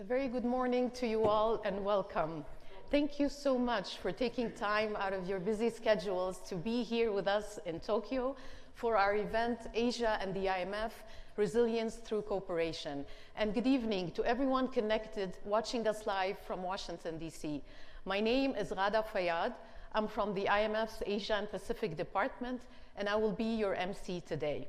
A very good morning to you all and welcome. Thank you so much for taking time out of your busy schedules to be here with us in Tokyo for our event, Asia and the IMF, Resilience Through Cooperation. And good evening to everyone connected watching us live from Washington, D.C. My name is Ghada Fayyad. I'm from the IMF's Asia and Pacific Department, and I will be your MC today.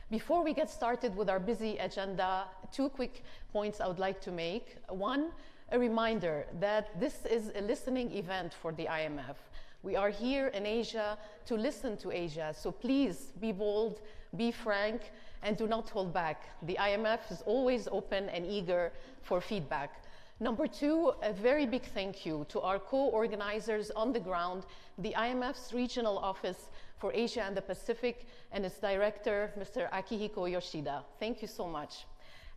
Before we get started with our busy agenda, two quick points I would like to make. One, a reminder that this is a listening event for the IMF. We are here in Asia to listen to Asia, so please be bold, be frank, and do not hold back. The IMF is always open and eager for feedback. Number two, a very big thank you to our co-organizers on the ground, the IMF's regional office for Asia and the Pacific, and its director, Mr. Akihiko Yoshida. Thank you so much.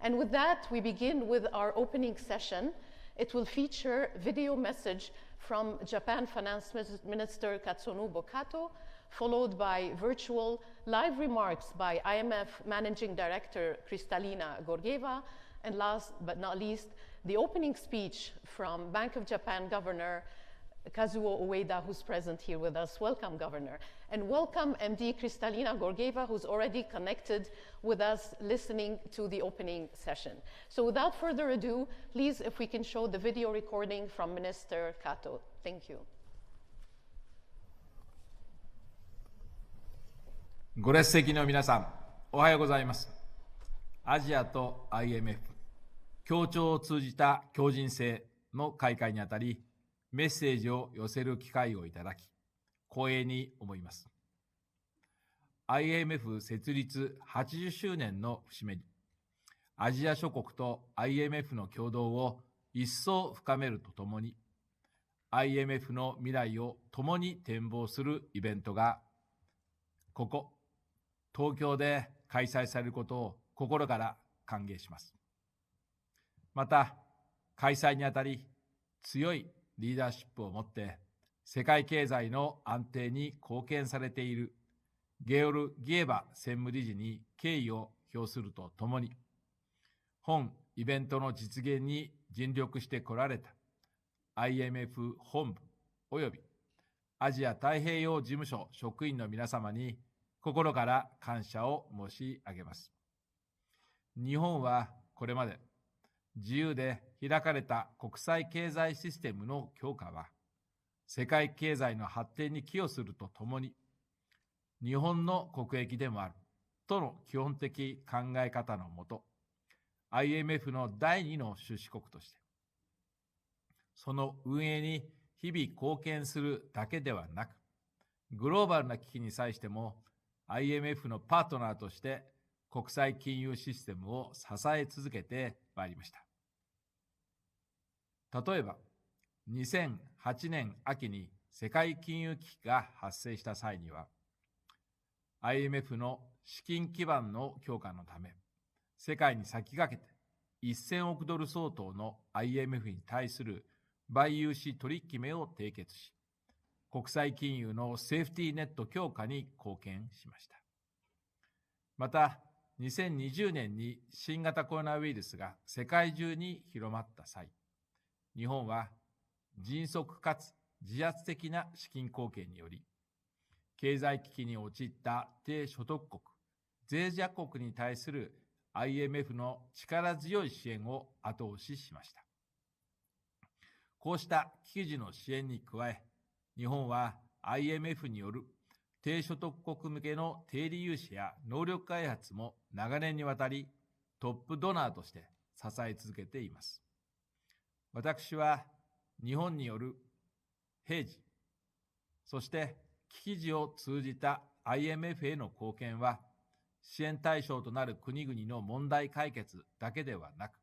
And with that, we begin with our opening session. It will feature a video message from Japan Finance Minister Katsunobu Kato, followed by virtual live remarks by IMF Managing Director Kristalina Georgieva, and last but not least, the opening speech from Bank of Japan Governor Kazuo Ueda, who's present here with us. Welcome, Governor. And welcome MD Kristalina Georgieva, who's already connected with us listening to the opening session. So without further ado, please, if we can show the video recording from Minister Kato. Thank you. ご列席の皆さん、おはようございます。アジアと IMF、協調を通じた強靭性の開会にあたり、メッセージを寄せる機会をいただき、光栄に思います。IMF 設立80周年の節目に、アジア諸国と IMF の共同を一層深めるとともに、IMF の未来を共に展望するイベントが、ここ、東京で開催されることを心から歓迎します。また、開催にあたり、強いリーダーシップを持って、世界経済の安定に貢献されているゲオルギエバ専務理事に敬意を表するとともに、本イベントの実現に尽力してこられた IMF 本部及びアジア太平洋事務所職員の皆様に心から感謝を申し上げます。日本はこれまで自由で開かれた国際経済システムの強化は、世界経済の発展に寄与するとともに、日本の国益でもあるとの基本的考え方のもと、IMF の第2の出資国として、その運営に日々貢献するだけではなく、グローバルな危機に際しても、IMF のパートナーとして国際金融システムを支え続けてまいりました。例えば、2008年秋に世界金融危機が発生した際には、IMF の資金基盤の強化のため、世界に先駆けて1000億ドル相当の IMF に対する売融資取決めを締結し、国際金融のセーフティーネット強化に貢献しました。また、2020年に新型コロナウイルスが世界中に広まった際、日本は迅速かつ自発的な資金貢献により、経済危機に陥った低所得国、脆弱国に対する IMF の力強い支援を後押ししました。こうした危機時の支援に加え、日本は IMF による低所得国向けの低利融資や能力開発も長年にわたりトップドナーとして支え続けています。私は日本による平時、そして危機時を通じた IMF への貢献は、支援対象となる国々の問題解決だけではなく、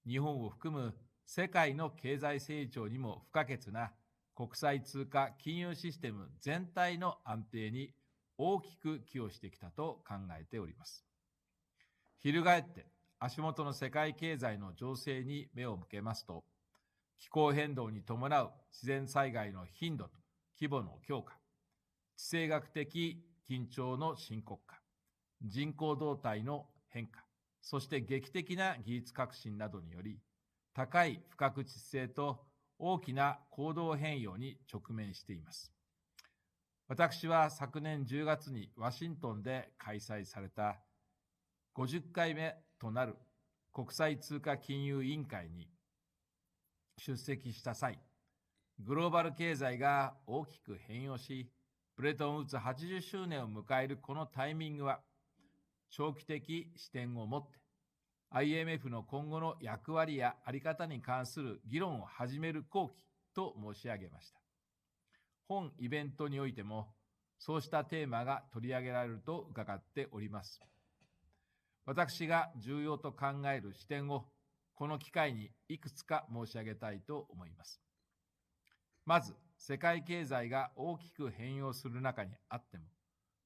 日本を含む世界の経済成長にも不可欠な国際通貨金融システム全体の安定に大きく寄与してきたと考えております。翻って足元の世界経済の情勢に目を向けますと、気候変動に伴う自然災害の頻度と規模の強化、地政学的緊張の深刻化、人口動態の変化、そして劇的な技術革新などにより、高い不確実性と大きな行動変容に直面しています。私は昨年10月にワシントンで開催された50回目となる国際通貨金融委員会に出席した際、グローバル経済が大きく変容し、ブレトンウッズ80周年を迎えるこのタイミングは、長期的視点を持って、IMF の今後の役割や在り方に関する議論を始める好機と申し上げました。本イベントにおいても、そうしたテーマが取り上げられると伺っております。私が重要と考える視点を、この機会にいくつか申し上げたいと思います。まず、世界経済が大きく変容する中にあっても、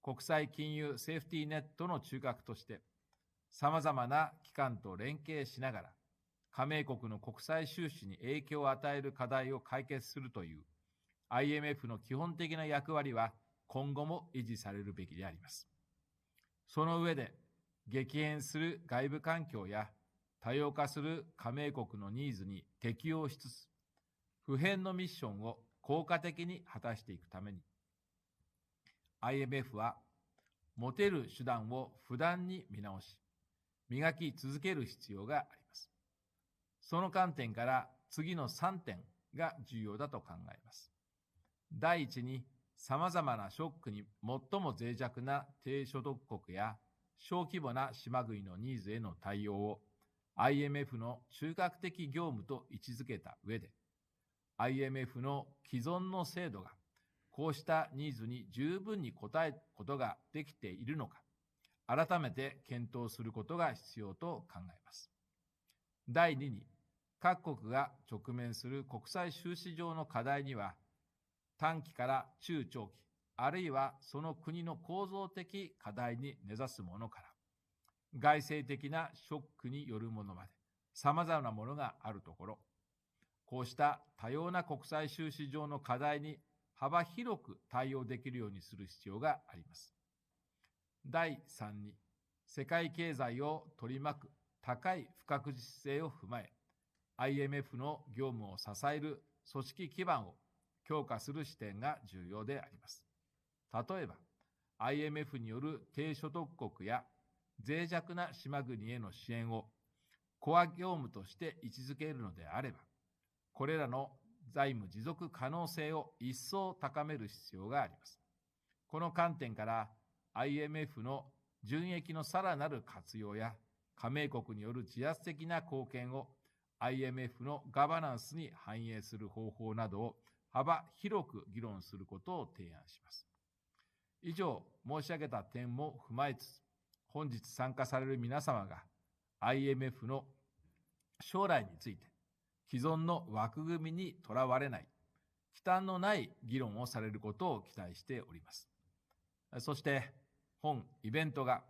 国際金融セーフティーネットの中核として、さまざまな機関と連携しながら、加盟国の国際収支に影響を与える課題を解決するという IMF の基本的な役割は今後も維持されるべきであります。その上で、激変する外部環境や多様化する加盟国のニーズに適応しつつ、不変のミッションを効果的に果たしていくために、IMF は持てる手段を不断に見直し、磨き続ける必要があります。その観点から次の3点が重要だと考えます。第一に、さまざまなショックに最も脆弱な低所得国や小規模な島国のニーズへの対応を IMF の中核的業務と位置づけた上で、IMF の既存の制度がこうしたニーズに十分に応えることができているのか、改めて検討することが必要と考えます。第2に、各国が直面する国際収支上の課題には、短期から中長期、あるいはその国の構造的課題に根ざすものから、外生的なショックによるものまで、様々なものがあるところ、こうした多様な国際収支上の課題に幅広く対応できるようにする必要があります。第3に、世界経済を取り巻く高い不確実性を踏まえ、IMF の業務を支える組織基盤を強化する視点が重要であります。例えば、IMF による低所得国や脆弱な島国への支援をコア業務として位置づけるのであれば、これらの財務持続可能性を一層高める必要があります。この観点から IMF の純益のさらなる活用や加盟国による自発的な貢献を IMF のガバナンスに反映する方法などを幅広く議論することを提案します。以上申し上げた点も踏まえつつ、本日参加される皆様が IMF の将来について既存の枠組みにとらわれない、忌憚のない議論をされることを期待しております。そして、本イベントが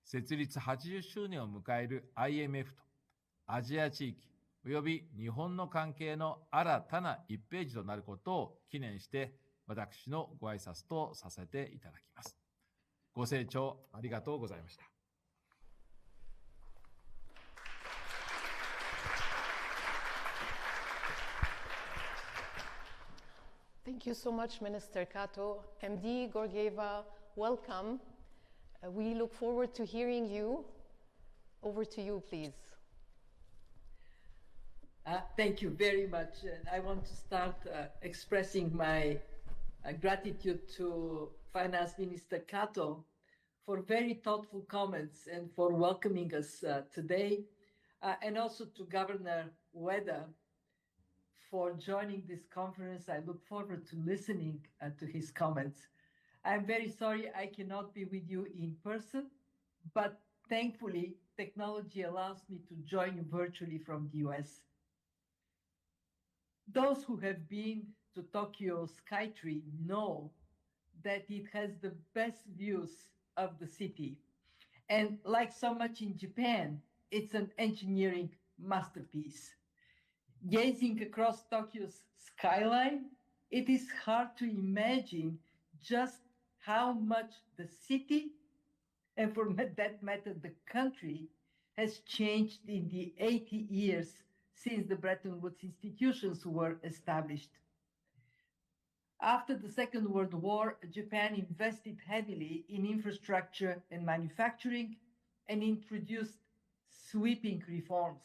設立80周年を迎える IMF とアジア地域及び日本の関係の新たな1ページとなることを記念して、私のご挨拶とさせていただきます。ご清聴ありがとうございました。Thank you so much, Minister Kato. MD Georgieva, welcome. We look forward to hearing you. Over to you, please. Thank you very much. I want to start expressing my gratitude to Finance Minister Kato for very thoughtful comments and for welcoming us today, and also to Governor Ueda for joining this conference. I look forward to listening to his comments. I'm very sorry I cannot be with you in person, but thankfully technology allows me to join you virtually from the US. Those who have been to Tokyo Skytree know that it has the best views of the city. And like so much in Japan, it's an engineering masterpiece. Gazing across Tokyo's skyline, it is hard to imagine just how much the city, and for that matter, the country, has changed in the 80 years since the Bretton Woods institutions were established. After the Second World War, Japan invested heavily in infrastructure and manufacturing and introduced sweeping reforms.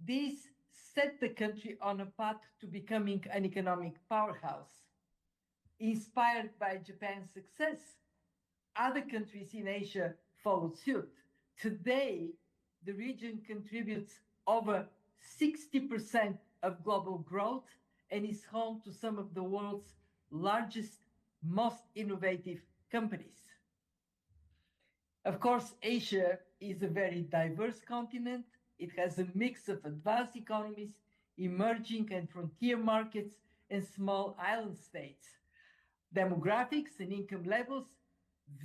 These set the country on a path to becoming an economic powerhouse. Inspired by Japan's success, other countries in Asia followed suit. Today, the region contributes over 60% of global growth and is home to some of the world's largest, most innovative companies. Of course, Asia is a very diverse continent. It has a mix of advanced economies, emerging and frontier markets, and small island states. Demographics and income levels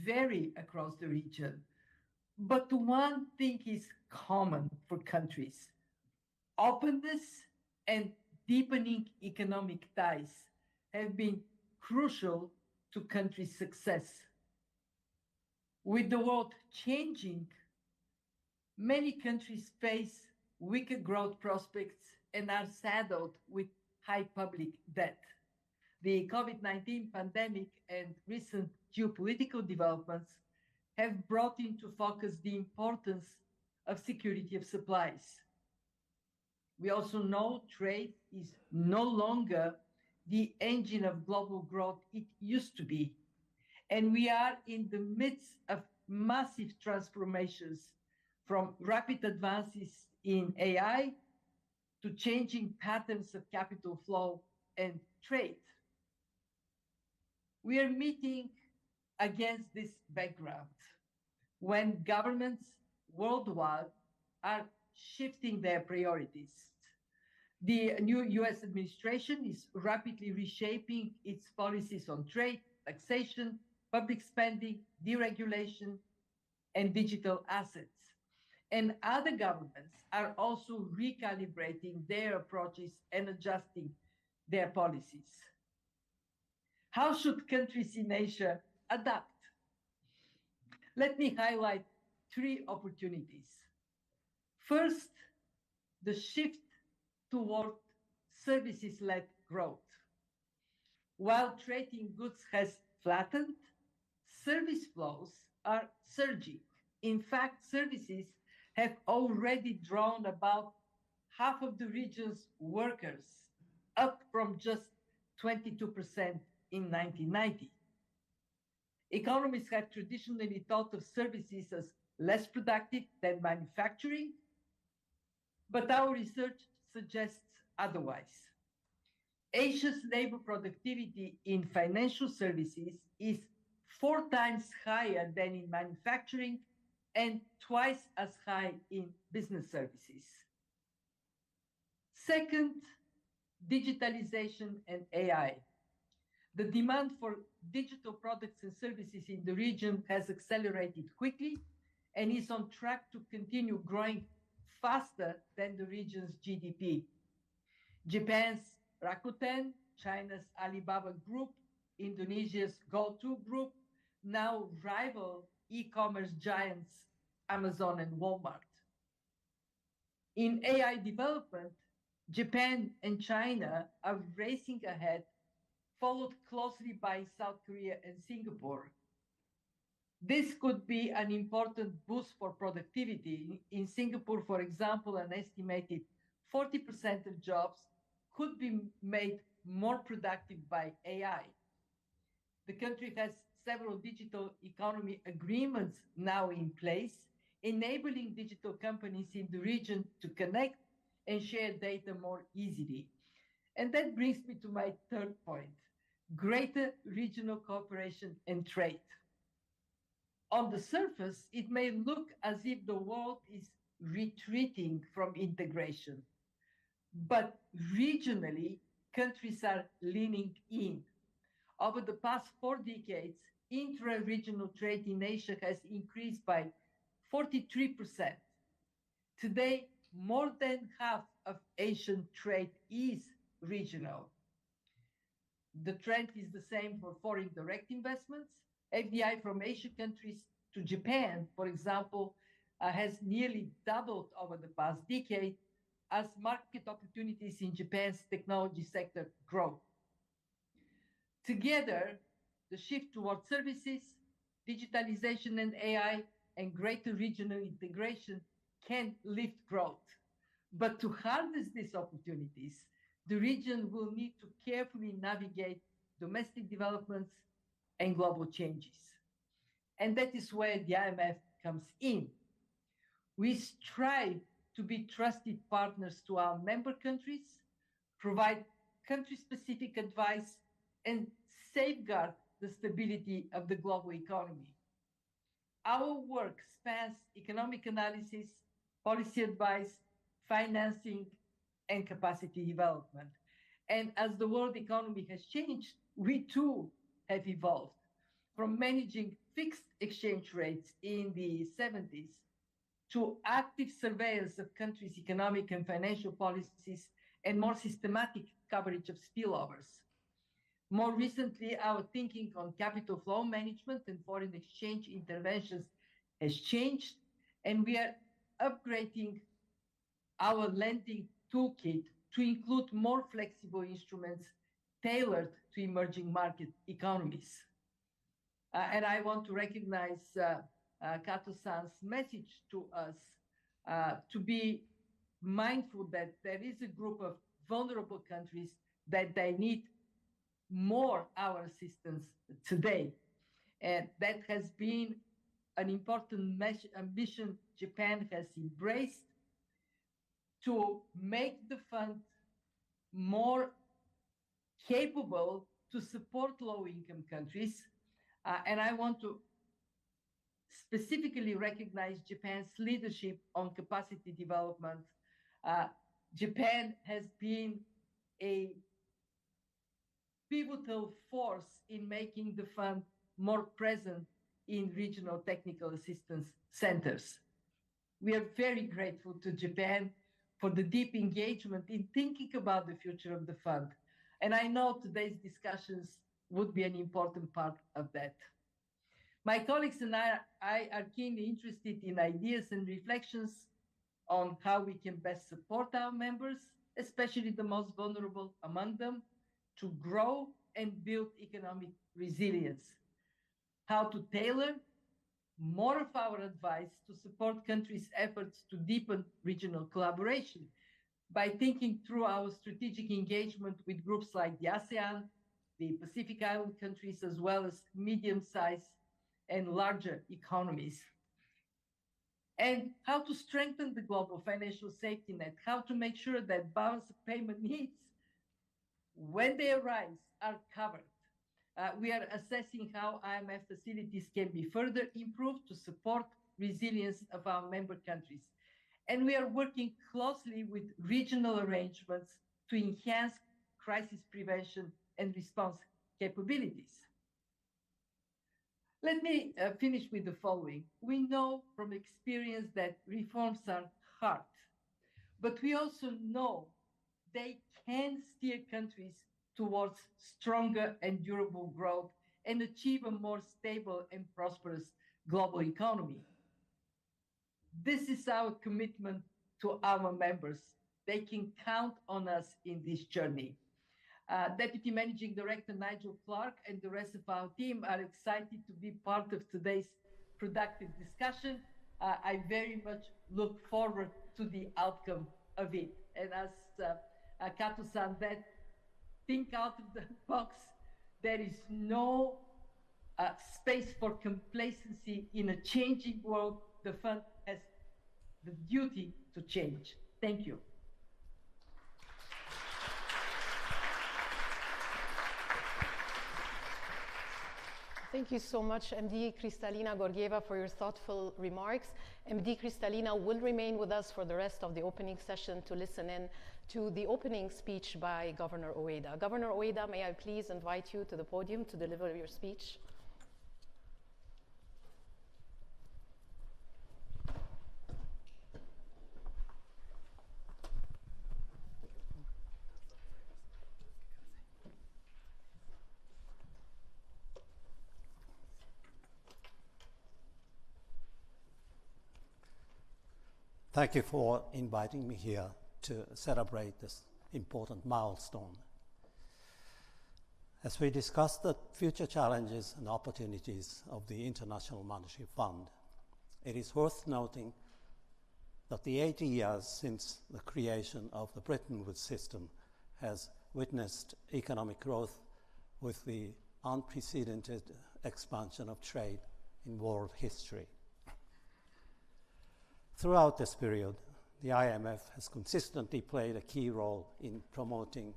vary across the region. But one thing is common for countries: openness and deepening economic ties have been crucial to countries' success. With the world changing, many countries face weaker growth prospects and are saddled with high public debt. The COVID-19 pandemic and recent geopolitical developments have brought into focus the importance of security of supplies. We also know trade is no longer the engine of global growth it used to be. And we are in the midst of massive transformations, from rapid advances in AI to changing patterns of capital flow and trade. We are meeting against this background when governments worldwide are shifting their priorities. The new US administration is rapidly reshaping its policies on trade, taxation, public spending, deregulation, and digital assets. And other governments are also recalibrating their approaches and adjusting their policies. How should countries in Asia adapt? Let me highlight three opportunities. First, the shift toward services-led growth. While trade in goods has flattened, service flows are surging. In fact, services have already drawn about half of the region's workers, up from just 22% in 1990. Economists have traditionally thought of services as less productive than manufacturing, but our research suggests otherwise. Asia's labor productivity in financial services is 4 times higher than in manufacturing and twice as high in business services. Second, digitalization and AI. The demand for digital products and services in the region has accelerated quickly and is on track to continue growing faster than the region's GDP. Japan's Rakuten, China's Alibaba Group, Indonesia's GoTo Group now rival e-commerce giants Amazon and Walmart. In AI development, Japan and China are racing ahead, followed closely by South Korea and Singapore. This could be an important boost for productivity. In Singapore, for example, an estimated 40% of jobs could be made more productive by AI. The country has several digital economy agreements now in place, enabling digital companies in the region to connect and share data more easily. And that brings me to my third point: greater regional cooperation and trade. On the surface, it may look as if the world is retreating from integration, but regionally, countries are leaning in. Over the past 4 decades, intra-regional trade in Asia has increased by 43%. Today, more than half of Asian trade is regional. The trend is the same for foreign direct investments. FDI from Asian countries to Japan, for example, has nearly doubled over the past decade, as market opportunities in Japan's technology sector grow. Together, the shift towards services, digitalization and AI, and greater regional integration can lift growth. But to harness these opportunities, the region will need to carefully navigate domestic developments and global changes. And that is where the IMF comes in. We strive to be trusted partners to our member countries, provide country-specific advice, and safeguard the stability of the global economy. Our work spans economic analysis, policy advice, financing, and capacity development. And as the world economy has changed, we too have evolved from managing fixed exchange rates in the 70s to active surveillance of countries' economic and financial policies and more systematic coverage of spillovers. More recently, our thinking on capital flow management and foreign exchange interventions has changed, and we are upgrading our lending toolkit to include more flexible instruments tailored to emerging market economies. And I want to recognize Kato-san's message to us to be mindful that there is a group of vulnerable countries that they need more our assistance today. And that has been an important ambition Japan has embraced to make the fund more capable to support low-income countries. And I want to specifically recognize Japan's leadership on capacity development. Japan has been a pivotal force in making the fund more present in regional technical assistance centers. We are very grateful to Japan for the deep engagement in thinking about the future of the fund. And I know today's discussions would be an important part of that. My colleagues and I are keenly interested in ideas and reflections on how we can best support our members, especially the most vulnerable among them, to grow and build economic resilience. How to tailor more of our advice to support countries' efforts to deepen regional collaboration by thinking through our strategic engagement with groups like the ASEAN, the Pacific Island countries, as well as medium-sized and larger economies. And how to strengthen the global financial safety net, how to make sure that balance of payment needs, when they arise, are covered. We are assessing how IMF facilities can be further improved to support resilience of our member countries. And we are working closely with regional arrangements to enhance crisis prevention and response capabilities. Let me finish with the following. We know from experience that reforms are hard, but we also know they can steer countries towards stronger and durable growth and achieve a more stable and prosperous global economy. This is our commitment to our members. They can count on us in this journey. Deputy Managing Director Nigel Clark and the rest of our team are excited to be part of today's productive discussion. I very much look forward to the outcome of it. And as Kato-san said, think out of the box. There is no space for complacency in a changing world. The fund has the duty to change. Thank you. Thank you so much, MD Kristalina Georgieva, for your thoughtful remarks. MD Kristalina will remain with us for the rest of the opening session to listen in to the opening speech by Governor Ueda. Governor Ueda, may I please invite you to the podium to deliver your speech? Thank you for inviting me here to celebrate this important milestone. As we discuss the future challenges and opportunities of the International Monetary Fund, it is worth noting that the 80 years since the creation of the Bretton Woods system has witnessed economic growth with the unprecedented expansion of trade in world history. Throughout this period, the IMF has consistently played a key role in promoting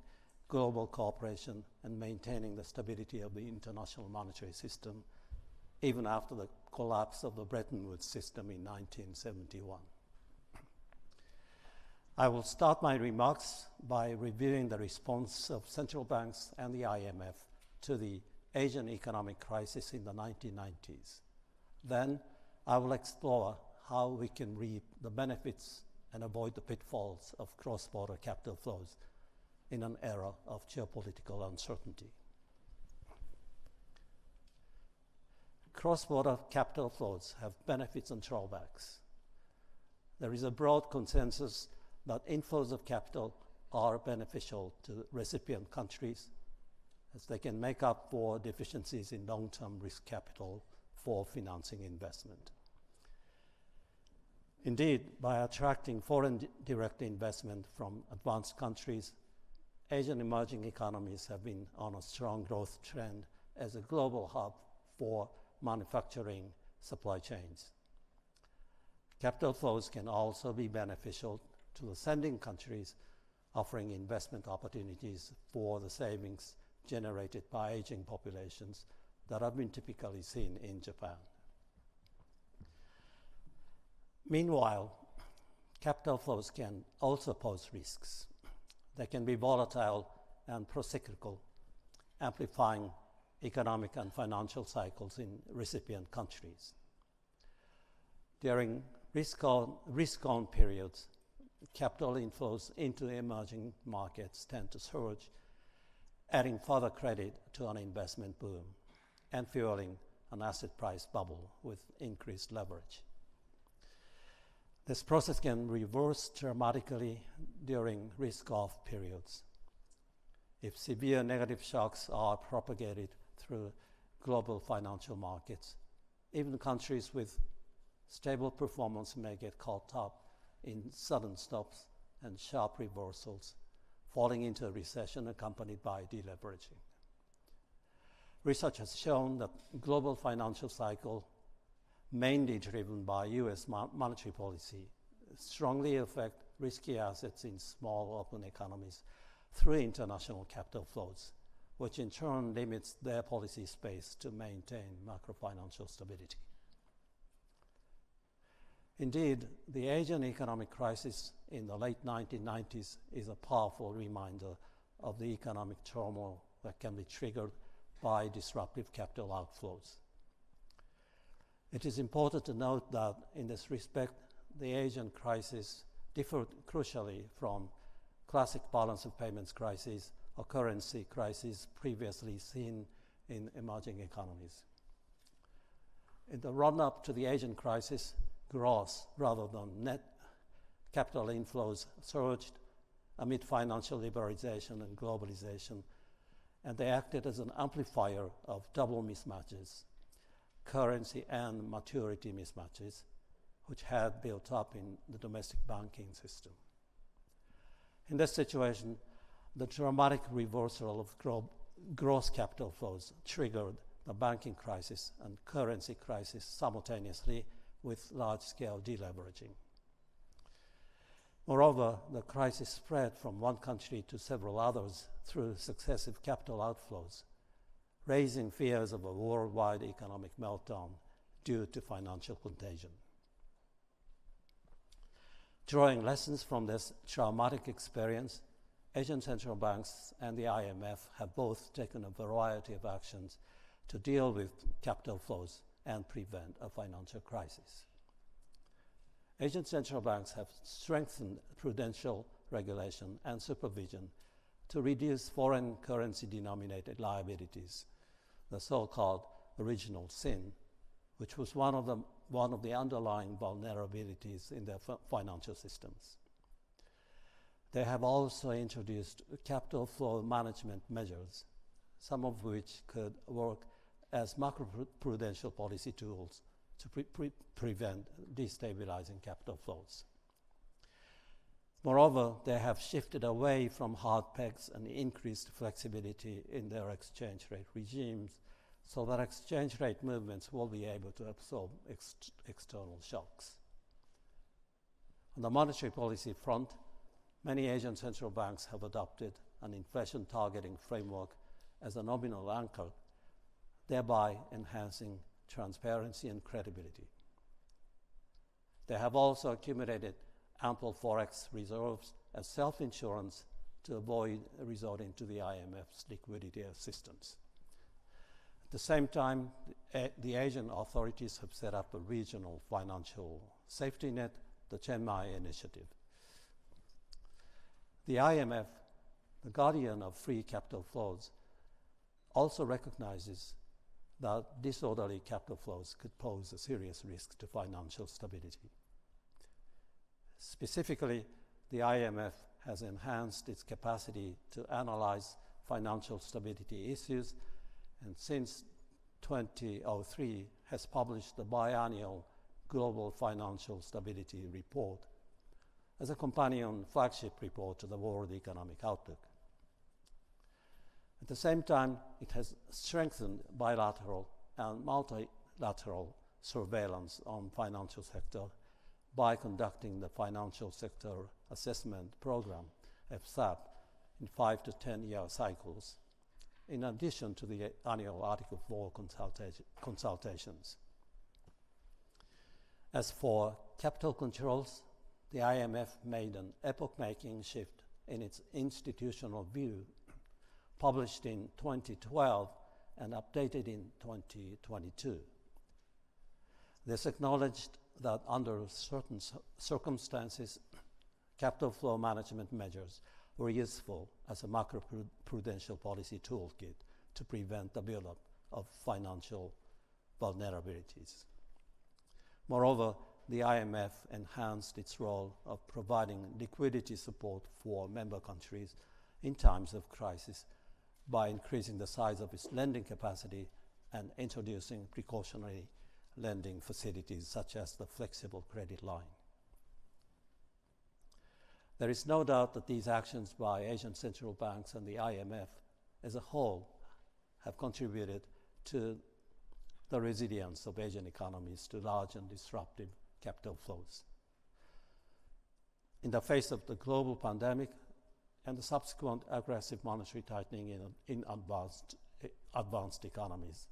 global cooperation and maintaining the stability of the international monetary system, even after the collapse of the Bretton Woods system in 1971. I will start my remarks by reviewing the response of central banks and the IMF to the Asian economic crisis in the 1990s. Then I will explore how we can reap the benefits and avoid the pitfalls of cross-border capital flows in an era of geopolitical uncertainty. Cross-border capital flows have benefits and drawbacks. There is a broad consensus that inflows of capital are beneficial to recipient countries, as they can make up for deficiencies in long-term risk capital for financing investment. Indeed, by attracting foreign direct investment from advanced countries, Asian emerging economies have been on a strong growth trend as a global hub for manufacturing supply chains. Capital flows can also be beneficial to the sending countries, offering investment opportunities for the savings generated by aging populations that have been typically seen in Japan. Meanwhile, capital flows can also pose risks. They can be volatile and procyclical, amplifying economic and financial cycles in recipient countries. During risk-on periods, capital inflows into the emerging markets tend to surge, adding further credit to an investment boom and fueling an asset price bubble with increased leverage. This process can reverse dramatically during risk-off periods. If severe negative shocks are propagated through global financial markets, even countries with stable performance may get caught up in sudden stops and sharp reversals, falling into a recession accompanied by deleveraging. Research has shown that global financial cycle, mainly driven by US monetary policy, strongly affect risky assets in small open economies through international capital flows, which in turn limits their policy space to maintain macrofinancial stability. Indeed, the Asian economic crisis in the late 1990s is a powerful reminder of the economic turmoil that can be triggered by disruptive capital outflows. It is important to note that in this respect, the Asian crisis differed crucially from classic balance of payments crises or currency crises previously seen in emerging economies. In the run-up to the Asian crisis, gross rather than net capital inflows surged amid financial liberalization and globalization, and they acted as an amplifier of double mismatches, currency and maturity mismatches, which had built up in the domestic banking system. In this situation, the dramatic reversal of gross capital flows triggered the banking crisis and currency crisis simultaneously with large-scale deleveraging. Moreover, the crisis spread from one country to several others through successive capital outflows, raising fears of a worldwide economic meltdown due to financial contagion. Drawing lessons from this traumatic experience, Asian central banks and the IMF have both taken a variety of actions to deal with capital flows and prevent a financial crisis. Asian central banks have strengthened prudential regulation and supervision to reduce foreign currency-denominated liabilities, the so-called original sin, which was one of the underlying vulnerabilities in their financial systems. They have also introduced capital flow management measures, some of which could work as macroprudential policy tools to prevent destabilizing capital flows. Moreover, they have shifted away from hard pegs and increased flexibility in their exchange rate regimes so that exchange rate movements will be able to absorb external shocks. On the monetary policy front, many Asian central banks have adopted an inflation targeting framework as a nominal anchor, thereby enhancing transparency and credibility. They have also accumulated ample forex reserves as self-insurance to avoid resorting to the IMF's liquidity assistance. At the same time, the Asian authorities have set up a regional financial safety net, the Chiang Mai Initiative. The IMF, the guardian of free capital flows, also recognizes that disorderly capital flows could pose a serious risk to financial stability. Specifically, the IMF has enhanced its capacity to analyze financial stability issues, and since 2003 has published the biannual Global Financial Stability Report as a companion flagship report to the World Economic Outlook. At the same time, it has strengthened bilateral and multilateral surveillance on financial sector by conducting the Financial Sector Assessment Program, FSAP, in 5 to 10 year cycles, in addition to the annual Article 4 consultations. As for capital controls, the IMF made an epoch-making shift in its institutional view, published in 2012 and updated in 2022. This acknowledged that under certain circumstances, capital flow management measures were useful as a macroprudential policy toolkit to prevent the buildup of financial vulnerabilities. Moreover, the IMF enhanced its role of providing liquidity support for member countries in times of crisis by increasing the size of its lending capacity and introducing precautionary lending facilities such as the flexible credit line. There is no doubt that these actions by Asian central banks and the IMF as a whole have contributed to the resilience of Asian economies to large and disruptive capital flows. In the face of the global pandemic and the subsequent aggressive monetary tightening in advanced economies,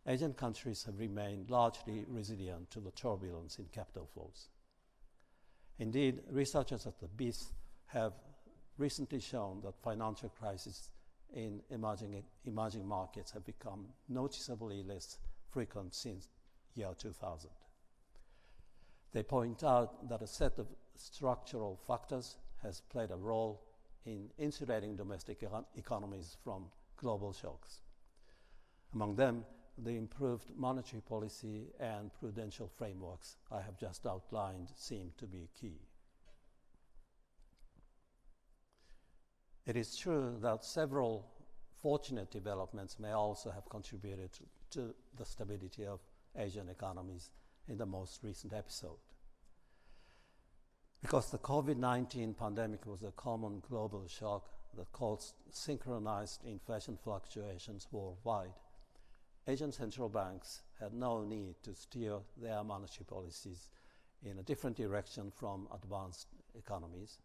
Asian countries have remained largely resilient to the turbulence in capital flows. Indeed, researchers at the BIS have recently shown that financial crises in emerging markets have become noticeably less frequent since year 2000. They point out that a set of structural factors has played a role in insulating domestic economies from global shocks. Among them, the improved monetary policy and prudential frameworks I have just outlined seem to be key. It is true that several fortunate developments may also have contributed to the stability of Asian economies in the most recent episode. Because the COVID-19 pandemic was a common global shock that caused synchronized inflation fluctuations worldwide, Asian central banks had no need to steer their monetary policies in a different direction from advanced economies,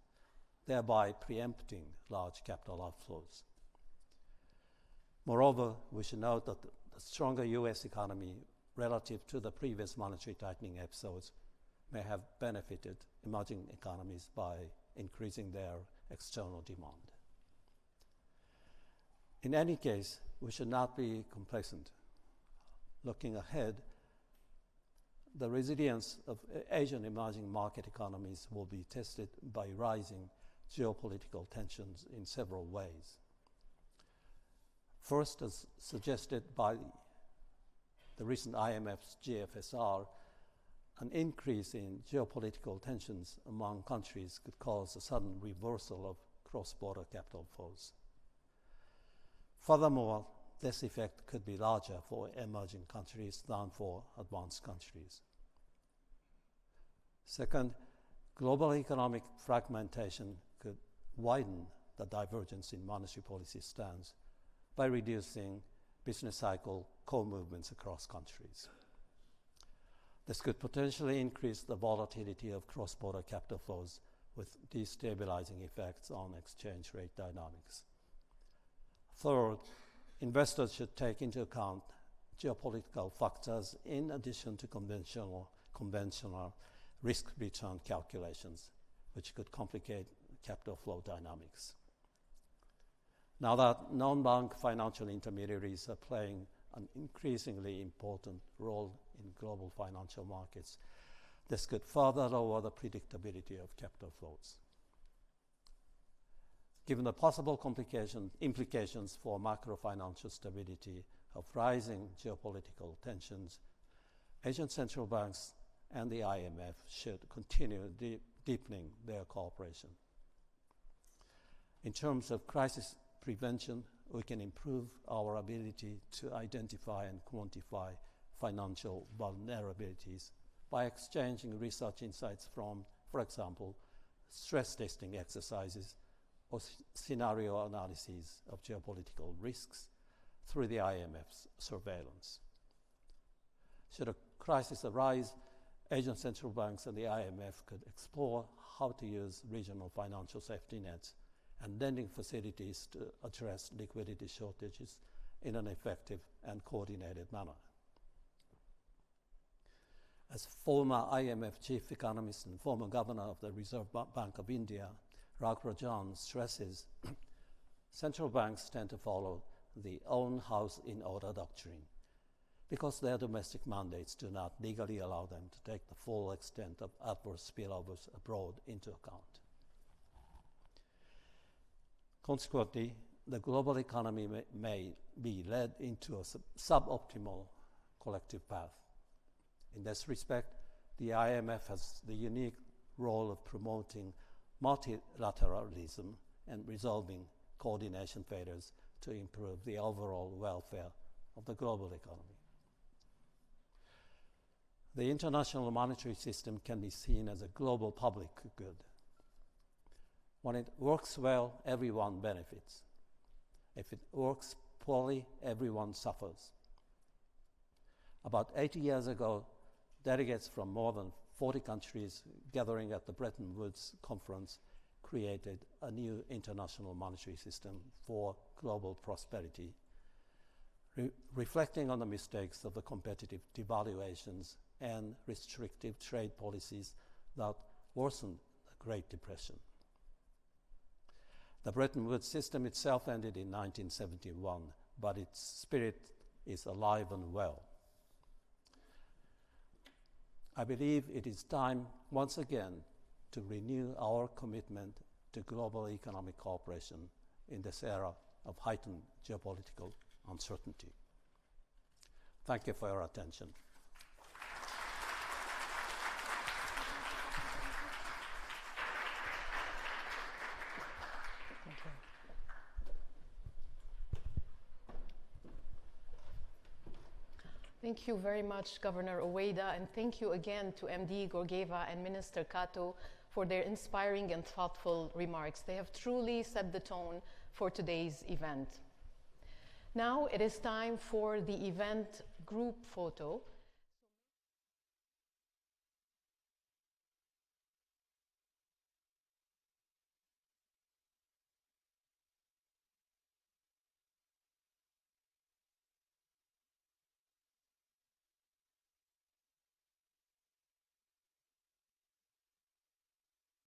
thereby preempting large capital outflows. Moreover, we should note that the stronger US economy relative to the previous monetary tightening episodes may have benefited emerging economies by increasing their external demand. In any case, we should not be complacent. Looking ahead, the resilience of Asian emerging market economies will be tested by rising geopolitical tensions in several ways. First, as suggested by the recent IMF's GFSR, an increase in geopolitical tensions among countries could cause a sudden reversal of cross-border capital flows. Furthermore, this effect could be larger for emerging countries than for advanced countries. Second, global economic fragmentation could widen the divergence in monetary policy stance by reducing business cycle co-movements across countries. This could potentially increase the volatility of cross-border capital flows with destabilizing effects on exchange rate dynamics. Third, investors should take into account geopolitical factors in addition to conventional risk-return calculations, which could complicate capital flow dynamics. Now that non-bank financial intermediaries are playing an increasingly important role in global financial markets, this could further lower the predictability of capital flows. Given the possible implications for macro-financial stability of rising geopolitical tensions, Asian central banks and the IMF should continue deepening their cooperation. In terms of crisis prevention, we can improve our ability to identify and quantify financial vulnerabilities by exchanging research insights from, for example, stress testing exercises or scenario analyses of geopolitical risks through the IMF's surveillance. Should a crisis arise, Asian central banks and the IMF could explore how to use regional financial safety nets and lending facilities to address liquidity shortages in an effective and coordinated manner. As former IMF chief economist and former governor of the Reserve Bank of India, Raghuram stresses, central banks tend to follow the own house in order doctrine because their domestic mandates do not legally allow them to take the full extent of adverse spillovers abroad into account. Consequently, the global economy may be led into a suboptimal collective path. In this respect, the IMF has the unique role of promoting multilateralism and resolving coordination failures to improve the overall welfare of the global economy. The international monetary system can be seen as a global public good. When it works well, everyone benefits. If it works poorly, everyone suffers. About 80 years ago, delegates from more than 40 countries gathering at the Bretton Woods Conference created a new international monetary system for global prosperity, reflecting on the mistakes of the competitive devaluations and restrictive trade policies that worsened the Great Depression. The Bretton Woods system itself ended in 1971, but its spirit is alive and well. I believe it is time once again to renew our commitment to global economic cooperation in this era of heightened geopolitical uncertainty. Thank you for your attention. Thank you very much, Governor Ueda, and thank you again to MD Georgieva and Minister Kato for their inspiring and thoughtful remarks. They have truly set the tone for today's event. Now it is time for the event group photo.